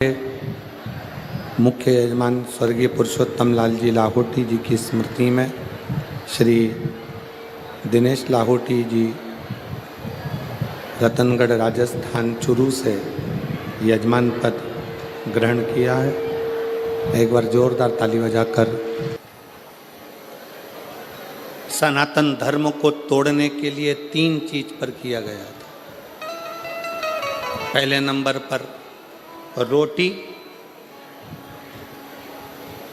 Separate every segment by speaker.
Speaker 1: मुख्य यजमान स्वर्गीय पुरुषोत्तम लाल जी लाहोटी जी की स्मृति में श्री दिनेश लाहोटी जी रतनगढ़ राजस्थान चुरू से यजमान पद ग्रहण किया है। एक बार जोरदार ताली बजाकर। सनातन धर्म को तोड़ने के लिए 3 चीज पर किया गया था। पहले नंबर पर रोटी,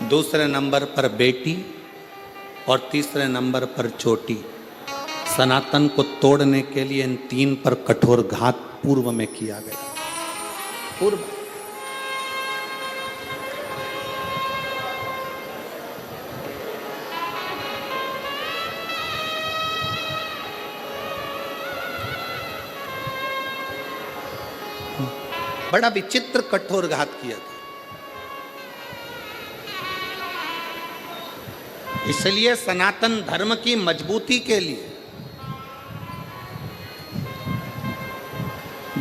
Speaker 1: दूसरे नंबर पर बेटी और तीसरे नंबर पर चोटी। सनातन को तोड़ने के लिए इन 3 पर कठोर घात पूर्व में किया गया। पूर्व बड़ा विचित्र कठोर घात किया था। इसलिए सनातन धर्म की मजबूती के लिए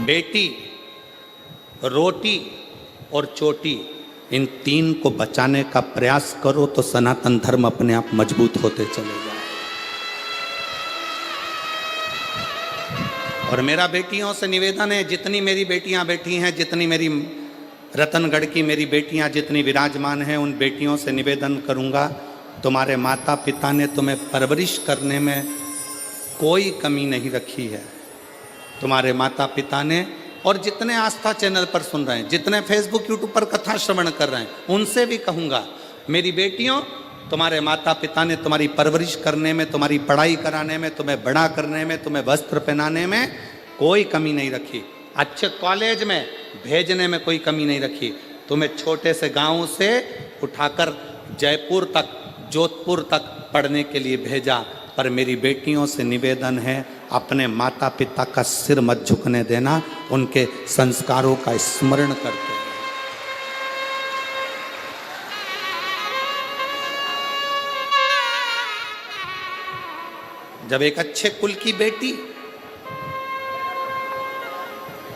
Speaker 1: बेटी, रोटी और चोटी, इन 3 को बचाने का प्रयास करो तो सनातन धर्म अपने आप मजबूत होते चले जाए। और मेरा बेटियों से निवेदन है, जितनी मेरी बेटियां बैठी हैं, जितनी मेरी रतनगढ़ की मेरी बेटियां जितनी विराजमान हैं, उन बेटियों से निवेदन करूंगा, तुम्हारे माता पिता ने तुम्हें परवरिश करने में कोई कमी नहीं रखी है। तुम्हारे माता पिता ने, और जितने आस्था चैनल पर सुन रहे हैं, जितने फेसबुक यूट्यूब पर कथा श्रवण कर रहे हैं, उनसे भी कहूँगा, मेरी बेटियों, तुम्हारे माता पिता ने तुम्हारी परवरिश करने में, तुम्हारी पढ़ाई कराने में, तुम्हें बड़ा करने में, तुम्हें वस्त्र पहनाने में कोई कमी नहीं रखी। अच्छे कॉलेज में भेजने में कोई कमी नहीं रखी। तुम्हें छोटे से गाँव से उठाकर जयपुर तक, जोधपुर तक पढ़ने के लिए भेजा। पर मेरी बेटियों से निवेदन है, अपने माता पिता का सिर मत झुकने देना, उनके संस्कारों का स्मरण करते। जब एक अच्छे कुल की बेटी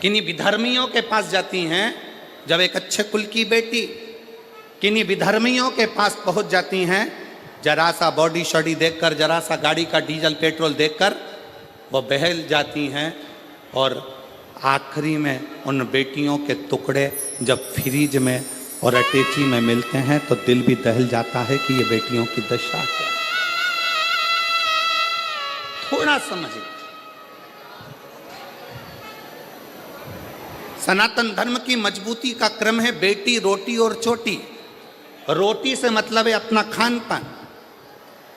Speaker 1: किन्हीं विधर्मियों के पास जाती हैं, जब एक अच्छे कुल की बेटी किन्हीं विधर्मियों के पास पहुंच जाती हैं, जरा सा बॉडी शॉडी देखकर, जरा सा गाड़ी का डीजल पेट्रोल देखकर वो बहल जाती हैं, और आखिरी में उन बेटियों के टुकड़े जब फ्रिज में और अटैची में मिलते हैं तो दिल भी दहल जाता है कि ये बेटियों की दशा है। थोड़ा समझिए, सनातन धर्म की मजबूती का क्रम है बेटी, रोटी और चोटी। रोटी से मतलब है अपना खान पान,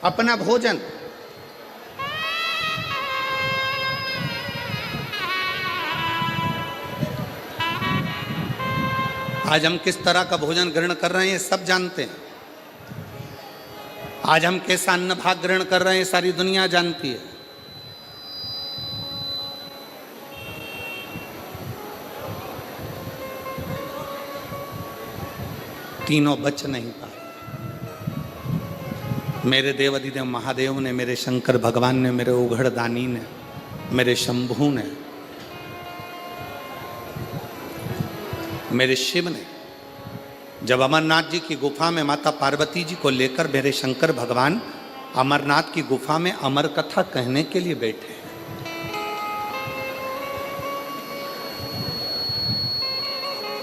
Speaker 1: अपना भोजन। आज हम किस तरह का भोजन ग्रहण कर रहे हैं, सब जानते हैं। आज हम कैसा अन्न भाग ग्रहण कर रहे हैं, सारी दुनिया जानती है। तीनों बच नहीं पाए। मेरे देव अधिदेव महादेव ने, मेरे शंकर भगवान ने, मेरे उघड़ दानी ने, मेरे शंभू ने, मेरे शिव ने, जब अमरनाथ जी की गुफा में माता पार्वती जी को लेकर मेरे शंकर भगवान अमरनाथ की गुफा में अमर कथा कहने के लिए बैठे,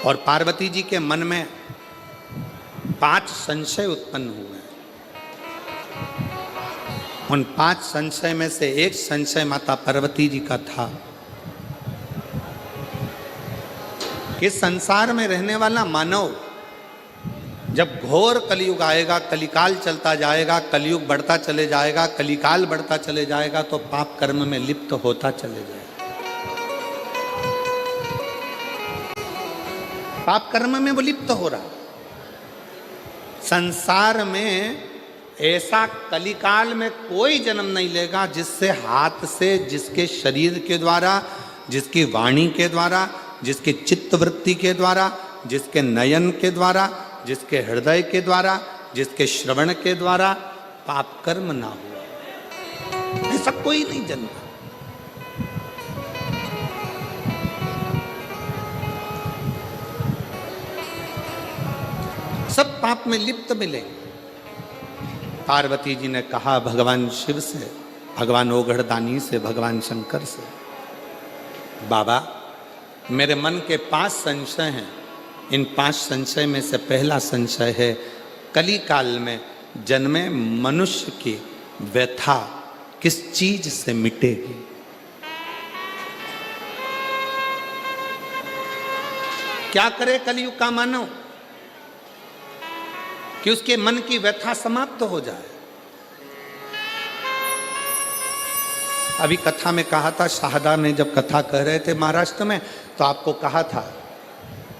Speaker 1: और पार्वती जी के मन में 5 संशय उत्पन्न हुए। उन 5 संशय में से एक संशय माता पार्वती जी का था कि संसार में रहने वाला मानव जब घोर कलयुग आएगा, कलिकाल चलता जाएगा, कलयुग बढ़ता चले जाएगा, कलिकाल बढ़ता चले जाएगा, तो पाप कर्म में लिप्त होता चले जाएगा। पाप कर्म में वो लिप्त हो रहा। संसार में ऐसा कलिकाल में कोई जन्म नहीं लेगा जिससे हाथ से, जिसके शरीर के द्वारा, जिसकी वाणी के द्वारा, जिसके चित्त वृत्ति के द्वारा, जिसके नयन के द्वारा, जिसके हृदय के द्वारा, जिसके श्रवण के द्वारा पाप कर्म ना हुआ। ऐसा कोई नहीं जन्मा। सब पाप में लिप्त मिलेंगे। पार्वती जी ने कहा भगवान शिव से, भगवान ओघड़दानी से, भगवान शंकर से, बाबा मेरे मन के 5 संशय हैं। इन 5 संशय में से पहला संशय है, कली काल में जन्मे मनुष्य की व्यथा किस चीज से मिटेगी? क्या करे कलयुग का मानव कि उसके मन की व्यथा समाप्त हो जाए? अभी कथा में कहा था, शाहदा में जब कथा कह रहे थे महाराष्ट्र में, तो आपको कहा था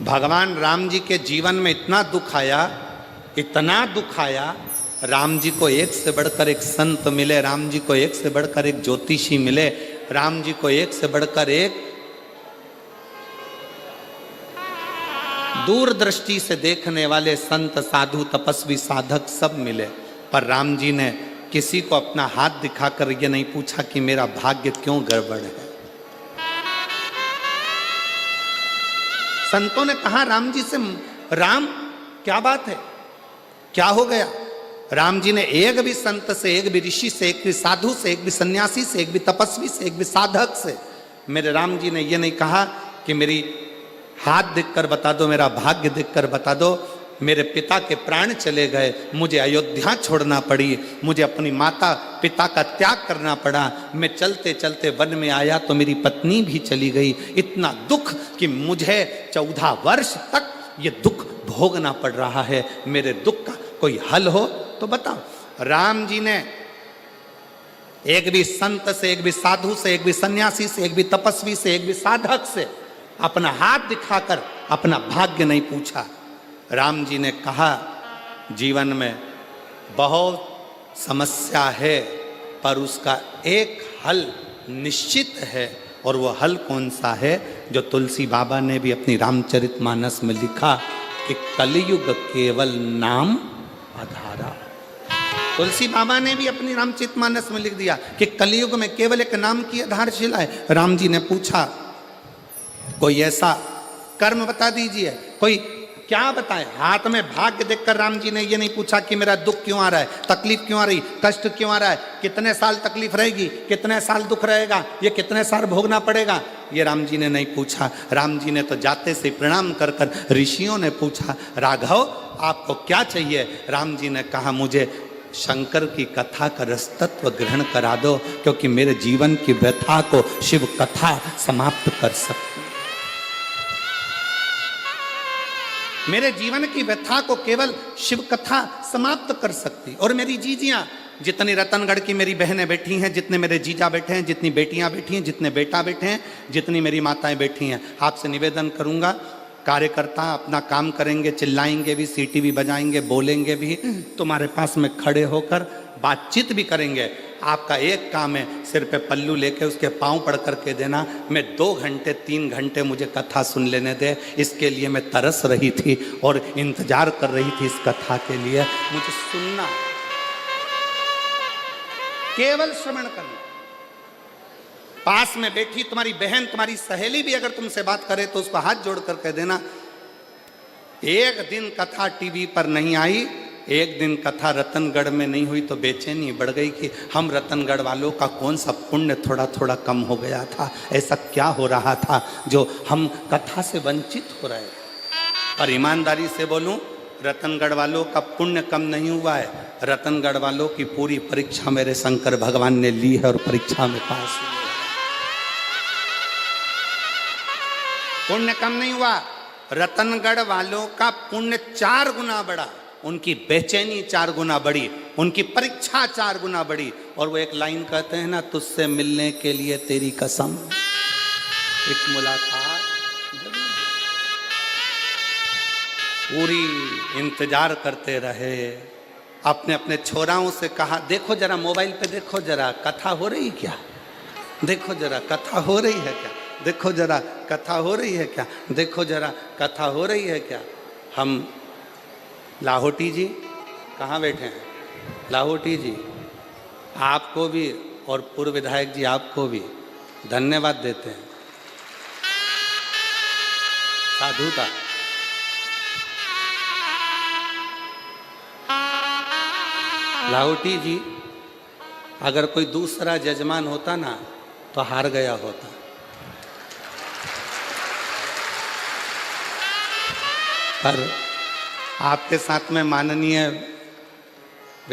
Speaker 1: भगवान राम जी के जीवन में इतना दुख आया, इतना दुख आया, राम जी को एक से बढ़कर एक संत मिले, राम जी को एक से बढ़कर एक ज्योतिषी मिले, राम जी को एक से बढ़कर एक दूरदृष्टि से देखने वाले संत, साधु, तपस्वी, साधक सब मिले, पर राम जी ने किसी को अपना हाथ दिखाकर ये नहीं पूछा कि मेरा भाग्य क्यों गड़बड़ है। संतों ने कहा राम जी से, राम क्या बात है, क्या हो गया? राम जी ने एक भी संत से, एक भी ऋषि से, एक भी साधु से, एक भी सन्यासी से, एक भी तपस्वी से, एक भी साधक से, मेरे राम जी ने ये नहीं कहा कि मेरी हाथ देखकर बता दो, मेरा भाग्य देखकर बता दो, मेरे पिता के प्राण चले गए, मुझे अयोध्या छोड़ना पड़ी, मुझे अपनी माता पिता का त्याग करना पड़ा, मैं चलते चलते वन में आया तो मेरी पत्नी भी चली गई, इतना दुख कि मुझे 14 वर्ष तक ये दुख भोगना पड़ रहा है, मेरे दुख का कोई हल हो तो बताओ। राम जी ने एक भी संत से, एक भी साधु से, एक भी सन्यासी से, एक भी तपस्वी से, एक भी साधक से अपना हाथ दिखाकर अपना भाग्य नहीं पूछा। राम जी ने कहा जीवन में बहुत समस्या है, पर उसका एक हल निश्चित है, और वो हल कौन सा है? जो तुलसी बाबा ने भी अपनी रामचरितमानस में लिखा कि कलयुग केवल नाम आधारा। तुलसी बाबा ने भी अपनी रामचरितमानस में लिख दिया कि कलयुग में केवल एक नाम की आधारशिला है। राम जी ने पूछा कोई ऐसा कर्म बता दीजिए, कोई क्या बताए? हाथ में भाग्य देखकर राम जी ने ये नहीं पूछा कि मेरा दुख क्यों आ रहा है, तकलीफ क्यों आ रही, कष्ट क्यों आ रहा है, कितने साल तकलीफ रहेगी, कितने साल दुख रहेगा, ये कितने साल भोगना पड़ेगा, ये राम जी ने नहीं पूछा। राम जी ने तो जाते से प्रणाम कर कर ऋषियों ने पूछा राघव आपको क्या चाहिए? राम जी ने कहा मुझे शंकर की कथा का रसतत्व ग्रहण करा दो, क्योंकि मेरे जीवन की व्यथा को शिव कथा समाप्त कर सकती, मेरे जीवन की व्यथा को केवल शिव कथा समाप्त कर सकती। और मेरी जीजियां, जितनी रतनगढ़ की मेरी बहनें बैठी हैं, जितने मेरे जीजा बैठे हैं, जितनी बेटियां बैठी हैं, जितने बेटा बैठे हैं, जितनी मेरी माताएं बैठी हैं, आपसे निवेदन करूंगा, कार्यकर्ता अपना काम करेंगे, चिल्लाएंगे भी, सीटी भी बजाएंगे, बोलेंगे भी, तुम्हारे पास में खड़े होकर बातचीत भी करेंगे। आपका एक काम है, सिर पे पल्लू लेके उसके पांव पड़ करके देना, मैं 2 घंटे 3 घंटे मुझे कथा सुन लेने दे, इसके लिए मैं तरस रही थी और इंतजार कर रही थी इस कथा के लिए, मुझे सुनना, केवल श्रवण करना। पास में बैठी तुम्हारी बहन, तुम्हारी सहेली भी अगर तुमसे बात करे तो उसको हाथ जोड़ कर कह देना, एक दिन कथा टीवी पर नहीं आई, एक दिन कथा रतनगढ़ में नहीं हुई तो बेचैनी बढ़ गई कि हम रतनगढ़ वालों का कौन सा पुण्य थोड़ा थोड़ा कम हो गया था, ऐसा क्या हो रहा था जो हम कथा से वंचित हो रहे। पर ईमानदारी से बोलूं, रतनगढ़ वालों का पुण्य कम नहीं हुआ है, रतनगढ़ वालों की पूरी परीक्षा मेरे शंकर भगवान ने ली है और परीक्षा में पास हुई है। पुण्य कम नहीं हुआ, रतनगढ़ वालों का पुण्य 4 गुना बढ़ा, उनकी बेचैनी 4 गुना बढ़ी, उनकी परीक्षा 4 गुना बढ़ी। और वो एक लाइन कहते हैं ना, तुझसे मिलने के लिए तेरी कसम, एक मुलाकात जरूर। पूरी इंतजार करते रहे, अपने अपने छोराओं से कहा देखो जरा मोबाइल पे, देखो जरा कथा हो रही क्या, देखो जरा कथा हो रही है क्या, देखो जरा कथा हो रही है क्या, देखो जरा कथा हो रही है क्या। हम लाहौटी जी कहाँ बैठे हैं? लाहौटी जी आपको भी और पूर्व विधायक जी आपको भी धन्यवाद देते हैं, साधुता। लाहौटी जी, अगर कोई दूसरा जजमान होता ना तो हार गया होता। पर आपके साथ में माननीय